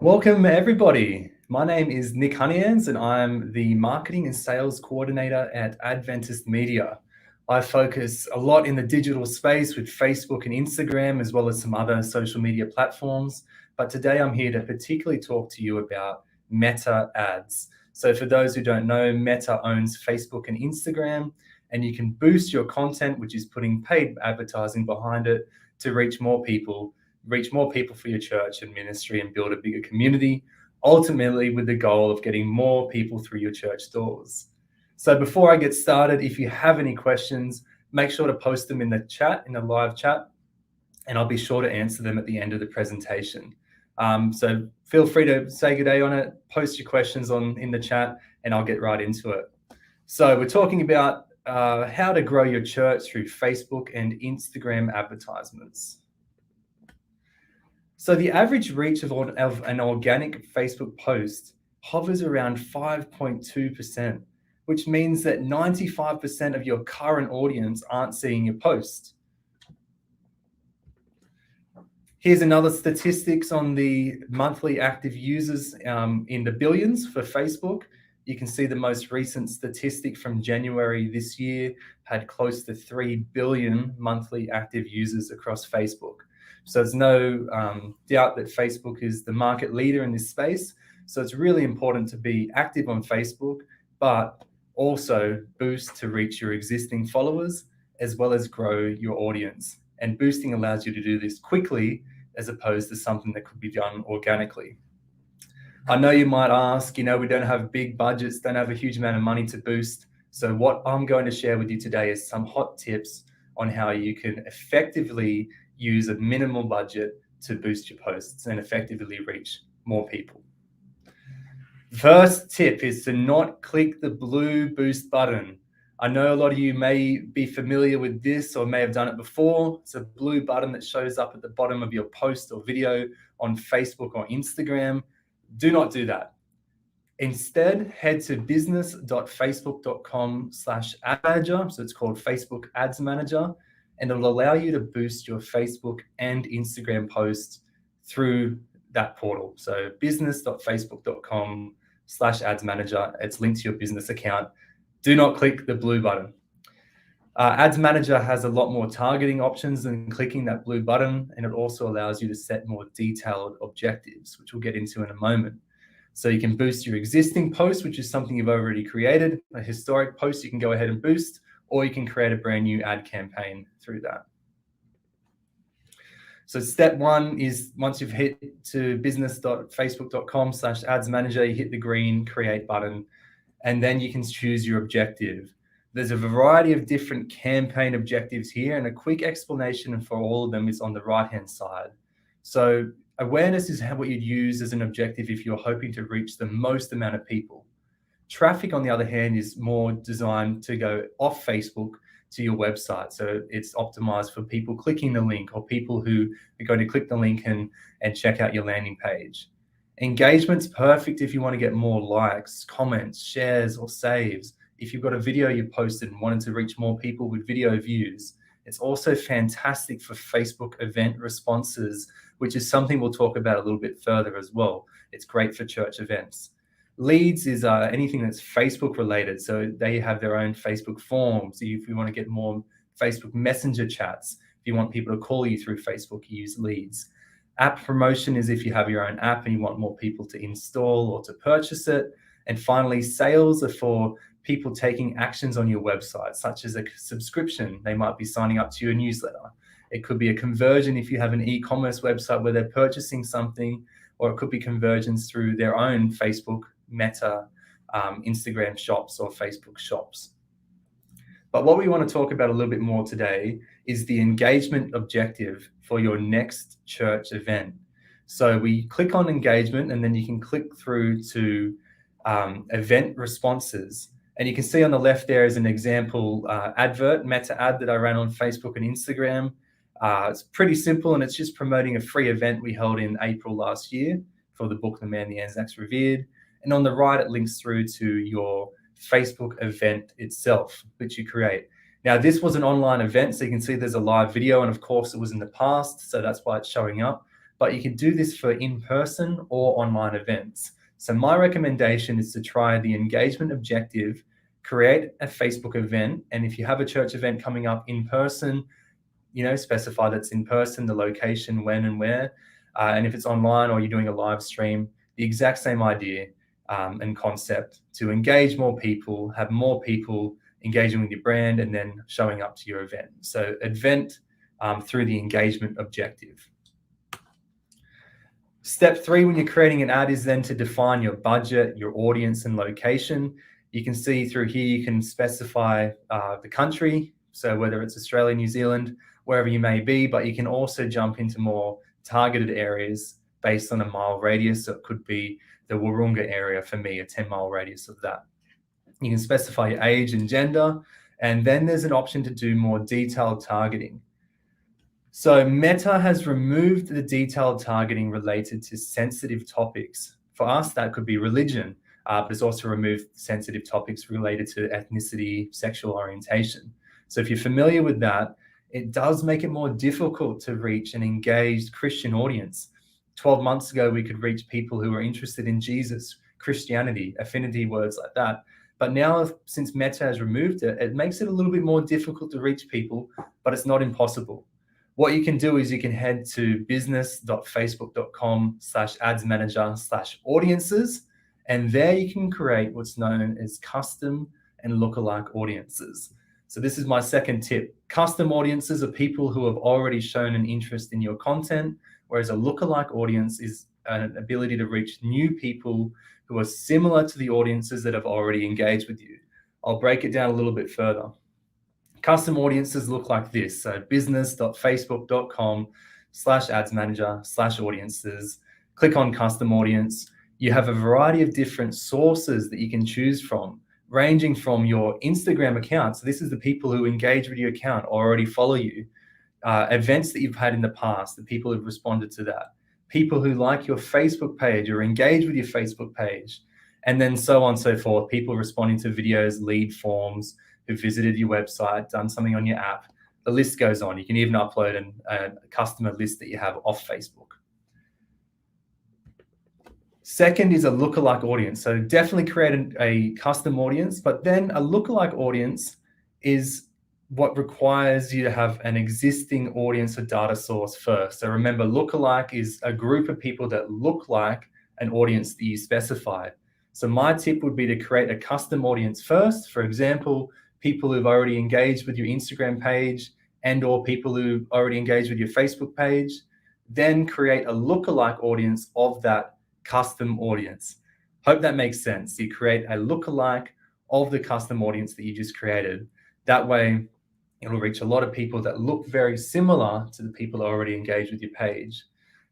Welcome everybody. My name is Nic Honeyands and I'm the Marketing and Sales Coordinator at Adventist Media. I focus a lot in the digital space with Facebook and Instagram, as well as some other social media platforms. But today I'm here to particularly talk to you about Meta ads. So for those who don't know, Meta owns Facebook and Instagram, and you can boost your content, which is putting paid advertising behind it, to reach more people for your church and ministry and build a bigger community, ultimately with the goal of getting more people through your church doors. So before I get started, if you have any questions, make sure to post them in the chat, in the live chat, and I'll be sure to answer them at the end of the presentation. So feel free to say good day on it, post your questions in the chat, and I'll get right into it. So we're talking about how to grow your church through Facebook and Instagram advertisements. So the average reach of an organic Facebook post hovers around 5.2%, which means that 95% of your current audience aren't seeing your post. Here's another statistics on the monthly active users in the billions for Facebook. You can see the most recent statistic from January this year had close to 3 billion monthly active users across Facebook. So there's no doubt that Facebook is the market leader in this space. So it's really important to be active on Facebook, but also boost to reach your existing followers, as well as grow your audience. And boosting allows you to do this quickly, as opposed to something that could be done organically. I know you might ask, we don't have big budgets, don't have a huge amount of money to boost. So what I'm going to share with you today is some hot tips on how you can effectively use a minimal budget to boost your posts and effectively reach more people. First tip is to not click the blue boost button. I know a lot of you may be familiar with this or may have done it before. It's a blue button that shows up at the bottom of your post or video on Facebook or Instagram. Do not do that. Instead, head to business.facebook.com/ad manager. So it's called Facebook Ads Manager, and it'll allow you to boost your Facebook and Instagram posts through that portal. So business.facebook.com/ads manager. It's linked to your business account. Do not click the blue button. Ads Manager has a lot more targeting options than clicking that blue button, and it also allows you to set more detailed objectives, which we'll get into in a moment. So you can boost your existing post, which is something you've already created, a historic post you can go ahead and boost, or you can create a brand new ad campaign through that. So step one is, once you've hit to business.facebook.com/ads manager, you hit the green create button, and then you can choose your objective. There's a variety of different campaign objectives here, and a quick explanation for all of them is on the right-hand side. So awareness is what you'd use as an objective if you're hoping to reach the most amount of people. Traffic, on the other hand, is more designed to go off Facebook to your website. So it's optimized for people clicking the link, or people who are going to click the link and check out your landing page. Engagement's perfect if you want to get more likes, comments, shares, or saves. If you've got a video you posted and wanted to reach more people with video views. It's also fantastic for Facebook event responses, which is something we'll talk about a little bit further as well. It's great for church events. Leads is anything that's Facebook related. So they have their own Facebook forms. If you want to get more Facebook Messenger chats, if you want people to call you through Facebook, you use leads. App promotion is if you have your own app and you want more people to install or to purchase it. And finally, sales are for people taking actions on your website, such as a subscription. They might be signing up to your newsletter. It could be a conversion if you have an e-commerce website where they're purchasing something, or it could be conversions through their own Facebook, Meta, Instagram shops, or Facebook shops. But what we want to talk about a little bit more today is the engagement objective for your next church event. So we click on engagement, and then you can click through to event responses. And you can see on the left there is an example advert, Meta ad that I ran on Facebook and Instagram. It's pretty simple, and it's just promoting a free event we held in April last year for the book, The Man the Anzacs Revered. And on the right, it links through to your Facebook event itself, which you create. Now, this was an online event, so you can see there's a live video, and of course it was in the past, so that's why it's showing up. but you can do this for in-person or online events. So my recommendation is to try the engagement objective, create a Facebook event, and if you have a church event coming up in person, specify that's in person, the location, when and where. And if it's online or you're doing a live stream, the exact same idea and concept to engage more people, have more people engaging with your brand and then showing up to your event. So event through the engagement objective. Step 3, when you're creating an ad, is then to define your budget, your audience, and location. You can see through here, you can specify the country, so whether it's Australia, New Zealand, wherever you may be, but you can also jump into more targeted areas based on a mile radius. So it could be the Wahroonga area for me, a 10-mile radius of that. You can specify your age and gender, and then there's an option to do more detailed targeting. So Meta has removed the detailed targeting related to sensitive topics. For us, that could be religion, but it's also removed sensitive topics related to ethnicity, sexual orientation. So if you're familiar with that, it does make it more difficult to reach an engaged Christian audience. 12 months ago, we could reach people who are interested in Jesus, Christianity, affinity, words like that. But now, since Meta has removed it, it makes it a little bit more difficult to reach people, but it's not impossible. What you can do is you can head to business.facebook.com/adsmanager/audiences, and there you can create what's known as custom and lookalike audiences. So this is my second tip. Custom audiences are people who have already shown an interest in your content, whereas a lookalike audience is an ability to reach new people who are similar to the audiences that have already engaged with you. I'll break it down a little bit further. Custom audiences look like this. So business.facebook.com/adsmanager/audiences. Click on custom audience. You have a variety of different sources that you can choose from, ranging from your Instagram account. So this is the people who engage with your account or already follow you. Events that you've had in the past, the people who've responded to that. People who like your Facebook page or engage with your Facebook page. And then so on and so forth. People responding to videos, lead forms, who visited your website, done something on your app. The list goes on. You can even upload a customer list that you have off Facebook. Second is a lookalike audience. So definitely create a custom audience, but then a lookalike audience is what requires you to have an existing audience or data source first. So remember, lookalike is a group of people that look like an audience that you specified. So my tip would be to create a custom audience first. For example, people who've already engaged with your Instagram page and or people who already engaged with your Facebook page, then create a lookalike audience of that custom audience. Hope that makes sense. You create a lookalike of the custom audience that you just created. That way, it'll reach a lot of people that look very similar to the people who already engaged with your page.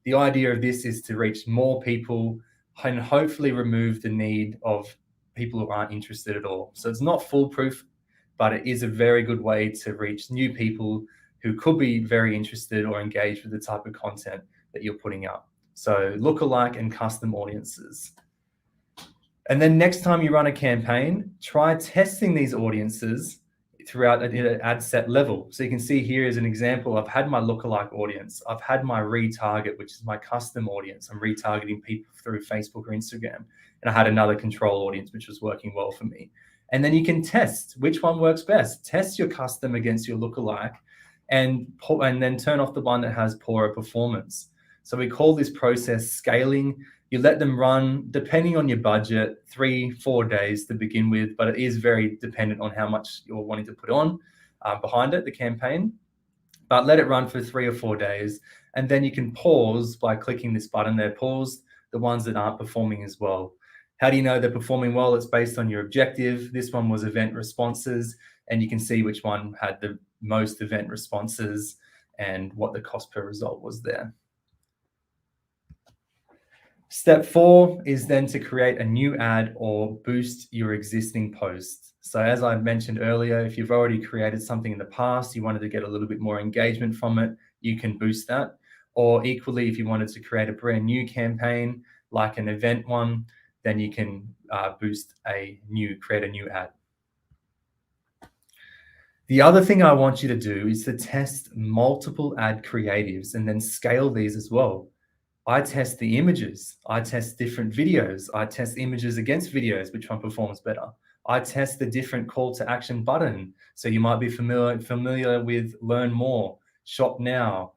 The idea of this is to reach more people and hopefully remove the need of people who aren't interested at all. So it's not foolproof, but it is a very good way to reach new people who could be very interested or engaged with the type of content that you're putting up. So lookalike and custom audiences. And then next time you run a campaign, try testing these audiences throughout an ad set level. So you can see here as an example, I've had my lookalike audience. I've had my retarget, which is my custom audience. I'm retargeting people through Facebook or Instagram. And I had another control audience, which was working well for me. And then you can test which one works best. Test your custom against your lookalike and then turn off the one that has poorer performance. So we call this process scaling. You let them run, depending on your budget, 3-4 days to begin with, but it is very dependent on how much you're wanting to put on behind it, the campaign. But let it run for 3 or 4 days, and then you can pause by clicking this button there, pause the ones that aren't performing as well. How do you know they're performing well? It's based on your objective. This one was event responses, and you can see which one had the most event responses and what the cost per result was there. Step 4 is then to create a new ad or boost your existing post. So as I mentioned earlier, if you've already created something in the past, you wanted to get a little bit more engagement from it, you can boost that. Or equally, if you wanted to create a brand new campaign, like an event one, then you can create a new ad. The other thing I want you to do is to test multiple ad creatives and then scale these as well. I test the images. I test different videos. I test images against videos, which one performs better. I test the different call to action button. So you might be familiar with learn more, shop now,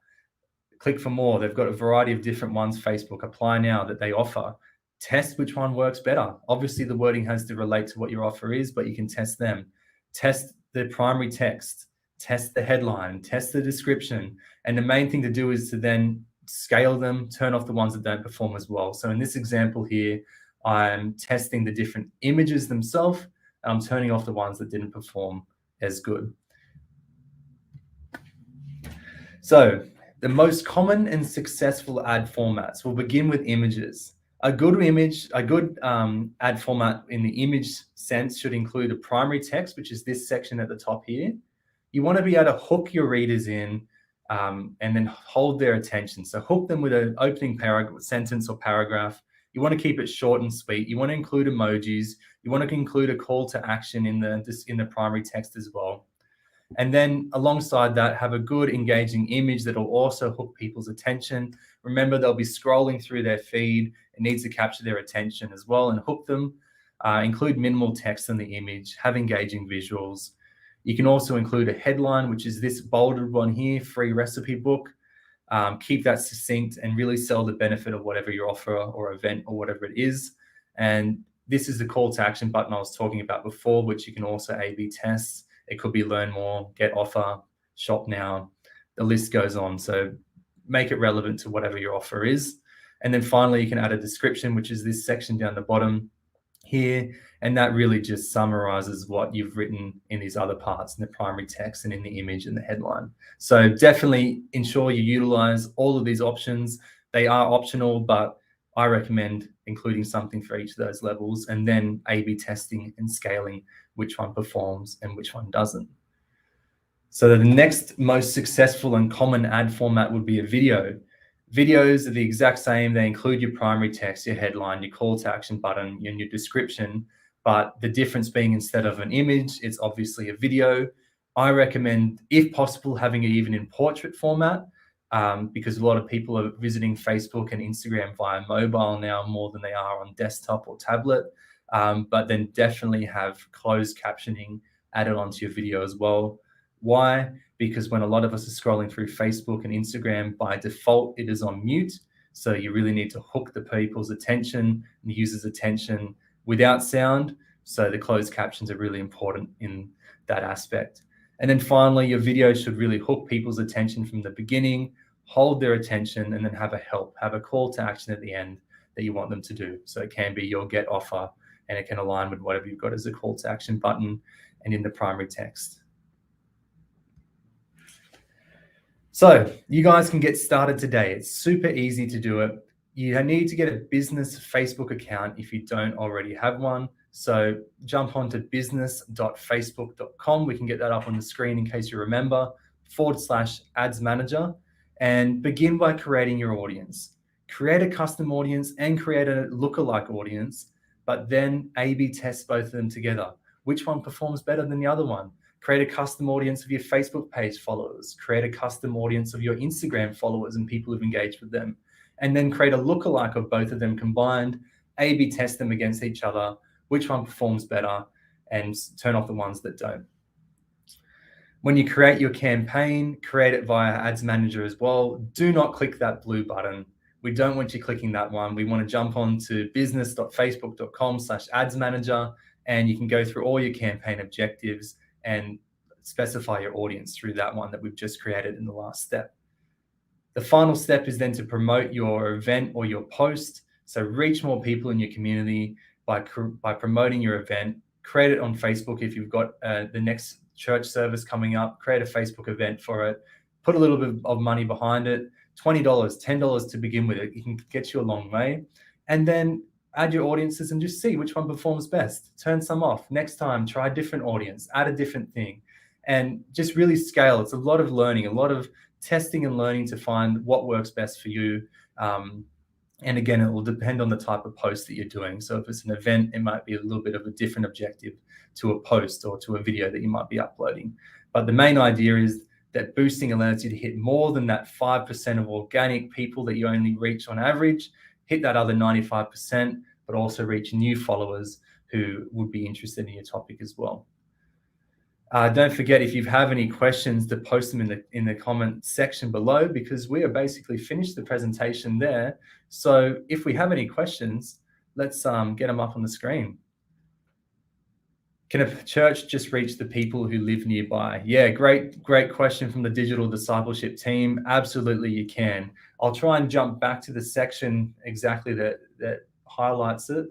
click for more. They've got a variety of different ones, Facebook, apply now, that they offer. Test which one works better. Obviously, the wording has to relate to what your offer is, but you can test them. Test the primary text, test the headline, test the description. And the main thing to do is to then scale them, turn off the ones that don't perform as well. So in this example here, I'm testing the different images themselves, and I'm turning off the ones that didn't perform as good. So the most common and successful ad formats will begin with images. A good ad format in the image sense should include a primary text, which is this section at the top here. You want to be able to hook your readers in and then hold their attention. So hook them with an opening sentence or paragraph. You want to keep it short and sweet. You want to include emojis. You want to include a call to action in the primary text as well. And then alongside that, have a good engaging image that will also hook people's attention. Remember, they'll be scrolling through their feed. It needs to capture their attention as well and hook them. Include minimal text in the image, have engaging visuals. You can also include a headline, which is this bolded one here, free recipe book. Keep that succinct and really sell the benefit of whatever your offer or event or whatever it is. And this is the call to action button I was talking about before, which you can also A/B test. It could be learn more, get offer, shop now. The list goes on. So make it relevant to whatever your offer is. And then finally, you can add a description, which is this section down the bottom here. And that really just summarizes what you've written in these other parts in the primary text and in the image and the headline. So definitely ensure you utilize all of these options. They are optional, but I recommend including something for each of those levels and then A/B testing and scaling which one performs and which one doesn't. So the next most successful and common ad format would be a video. Videos are the exact same. They include your primary text, your headline, your call to action button, and your description. But the difference being instead of an image, it's obviously a video. I recommend, if possible, having it even in portrait format because a lot of people are visiting Facebook and Instagram via mobile now more than they are on desktop or tablet. But then definitely have closed captioning added onto your video as well. Why? Because when a lot of us are scrolling through Facebook and Instagram, by default, it is on mute. So you really need to hook the people's attention and the user's attention without sound. So the closed captions are really important in that aspect. And then finally, your video should really hook people's attention from the beginning, hold their attention, and then have a call to action at the end that you want them to do. So it can be your get offer, and it can align with whatever you've got as a call to action button and in the primary text. So you guys can get started today. It's super easy to do it. You need to get a business Facebook account if you don't already have one. So jump onto business.facebook.com. We can get that up on the screen in case you remember, /ads manager, and begin by creating your audience. Create a custom audience and create a lookalike audience, but then A/B test both of them together. Which one performs better than the other one? Create a custom audience of your Facebook page followers. Create a custom audience of your Instagram followers and people who've engaged with them. And then create a lookalike of both of them combined, A/B test them against each other, which one performs better, and turn off the ones that don't. When you create your campaign, create it via Ads Manager as well. Do not click that blue button. We don't want you clicking that one. We want to jump on to business.facebook.com/ads manager, and you can go through all your campaign objectives and specify your audience through that one that we've just created in the last step. The final step is then to promote your event or your post. So reach more people in your community by promoting your event. Create it on Facebook if you've got the next church service coming up. Create a Facebook event for it. Put a little bit of money behind it. $20, $10 to begin with. It can get you a long way. And then add your audiences and just see which one performs best. Turn some off. Next time, try a different audience. Add a different thing. And just really scale. It's a lot of learning, a lot of testing and learning to find what works best for you. And again, it will depend on the type of post that you're doing. So if it's an event, it might be a little bit of a different objective to a post or to a video that you might be uploading. But the main idea is that boosting allows you to hit more than that 5% of organic people that you only reach on average, hit that other 95%, but also reach new followers who would be interested in your topic as well. Don't forget, if you have any questions, to post them in the comment section below, because we are basically finished the presentation there. So if we have any questions, let's get them up on the screen. Can a church just reach the people who live nearby? Yeah, great question from the Digital Discipleship team. Absolutely, you can. I'll try and jump back to the section exactly that highlights it.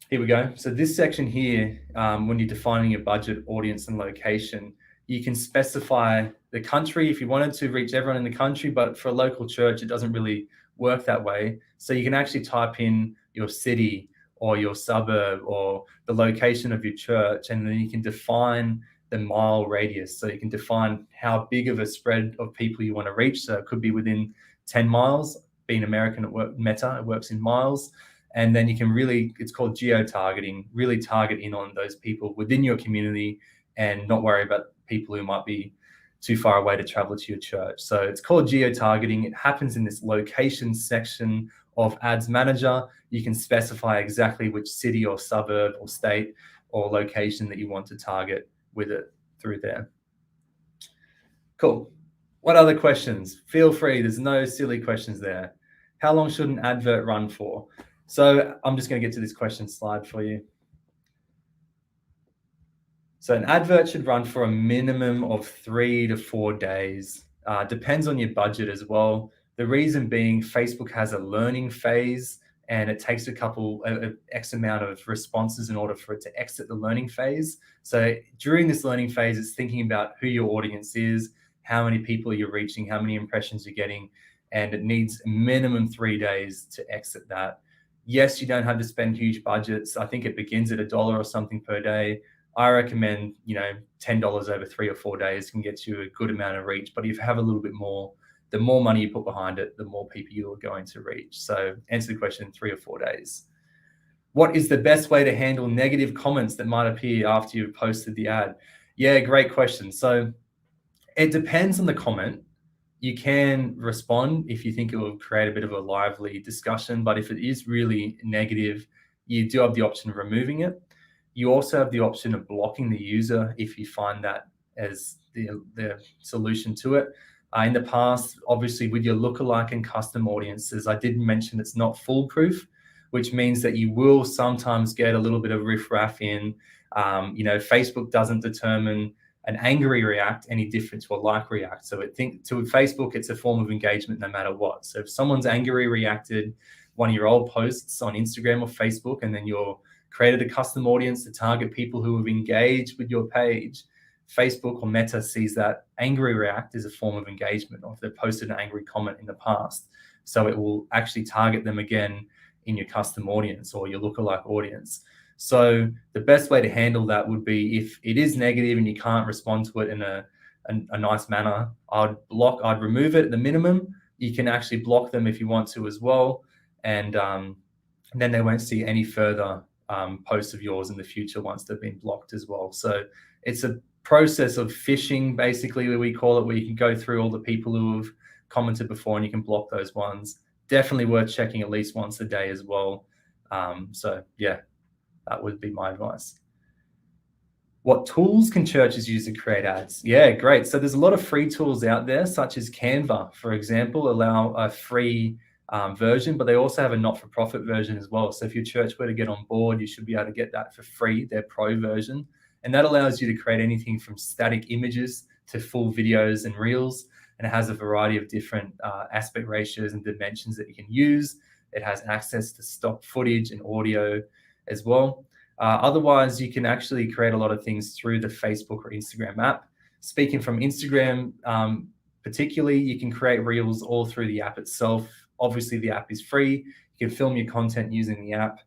Here we go. So this section here, when you're defining your budget, audience, and location, you can specify the country if you wanted to reach everyone in the country, but for a local church, it doesn't really work that way. So you can actually type in your city or your suburb or the location of your church, and then you can define the mile radius. So you can define how big of a spread of people you want to reach. So it could be within 10 miles. Being American at Meta, it works in miles. And then you can really, it's called geo-targeting, really target in on those people within your community and not worry about people who might be too far away to travel to your church. So it's called geo-targeting. It happens in this location section of Ads Manager. You can specify exactly which city or suburb or state or location that you want to target with it through there. Cool. What other questions? Feel free. There's no silly questions there. How long should an advert run for? So I'm just going to get to this question slide for you. So an advert should run for a minimum of 3 to 4 days. Depends on your budget as well. The reason being, Facebook has a learning phase, and it takes X amount of responses in order for it to exit the learning phase. So during this learning phase, it's thinking about who your audience is, how many people you're reaching, how many impressions you're getting, and it needs a minimum 3 days to exit that. Yes, you don't have to spend huge budgets. I think it begins at $1 or something per day. I recommend, $10 over 3 or 4 days can get you a good amount of reach. But if you have a little bit more, the more money you put behind it, the more people you're going to reach. So answer the question in 3 or 4 days. What is the best way to handle negative comments that might appear after you've posted the ad? Yeah, great question. So it depends on the comment. You can respond if you think it will create a bit of a lively discussion, but if it is really negative, you do have the option of removing it. You also have the option of blocking the user if you find that as the solution to it. In the past, obviously with your lookalike and custom audiences, I did mention it's not foolproof, which means that you will sometimes get a little bit of riffraff in. Facebook doesn't determine an angry react any different to a like react. So to Facebook, it's a form of engagement no matter what. So if someone's angry reacted one of your old posts on Instagram or Facebook, and then you're created a custom audience to target people who have engaged with your page, Facebook or Meta sees that angry react as a form of engagement, or if they've posted an angry comment in the past. So it will actually target them again in your custom audience or your lookalike audience. So the best way to handle that would be, if it is negative and you can't respond to it in a nice manner, I'd remove it at the minimum. You can actually block them if you want to as well. And then they won't see any further posts of yours in the future once they've been blocked as well. So it's a process of phishing, basically, we call it, where you can go through all the people who have commented before and you can block those ones. Definitely worth checking at least once a day as well. So yeah, that would be my advice. What tools can churches use to create ads? Yeah, great. So there's a lot of free tools out there, such as Canva, for example, allow a free version, but they also have a not-for-profit version as well. So if your church were to get on board, you should be able to get that for free, their pro version. And that allows you to create anything from static images to full videos and reels. And it has a variety of different aspect ratios and dimensions that you can use. It has access to stock footage and audio as well. Otherwise, you can actually create a lot of things through the Facebook or Instagram app. Speaking from Instagram, particularly, you can create reels all through the app itself. Obviously, the app is free. You can film your content using the app.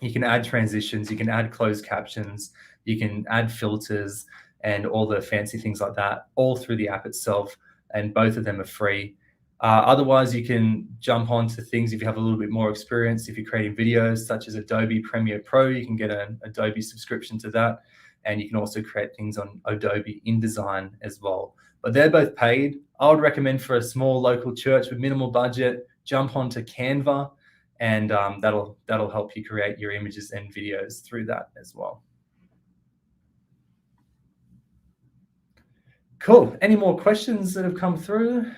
You can add transitions. You can add closed captions. You can add filters and all the fancy things like that, all through the app itself. And both of them are free. Otherwise, you can jump onto things if you have a little bit more experience. If you're creating videos such as Adobe Premiere Pro, you can get an Adobe subscription to that. and you can also create things on Adobe InDesign as well. But they're both paid. I would recommend for a small local church with minimal budget, jump onto Canva, and that'll help you create your images and videos through that as well. Cool. Any more questions that have come through?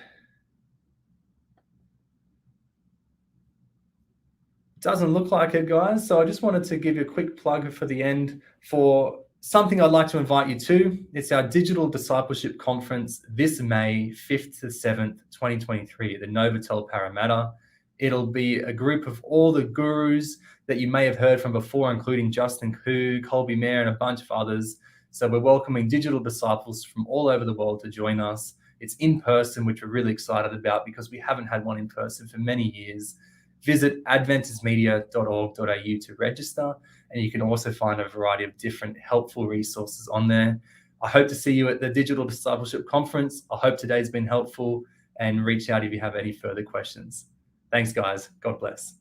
Doesn't look like it, guys. So I just wanted to give you a quick plug for the end for something I'd like to invite you to. It's our Digital Discipleship Conference this May 5th to 7th, 2023 at the Novotel Parramatta. It'll be a group of all the gurus that you may have heard from before, including Justin Koo, Colby Mayer, and a bunch of others. So we're welcoming digital disciples from all over the world to join us. It's in person, which we're really excited about because we haven't had one in person for many years. Visit adventismedia.org.au to register, and you can also find a variety of different helpful resources on there. I hope to see you at the Digital Discipleship Conference. I hope today's been helpful, and reach out if you have any further questions. Thanks, guys. God bless.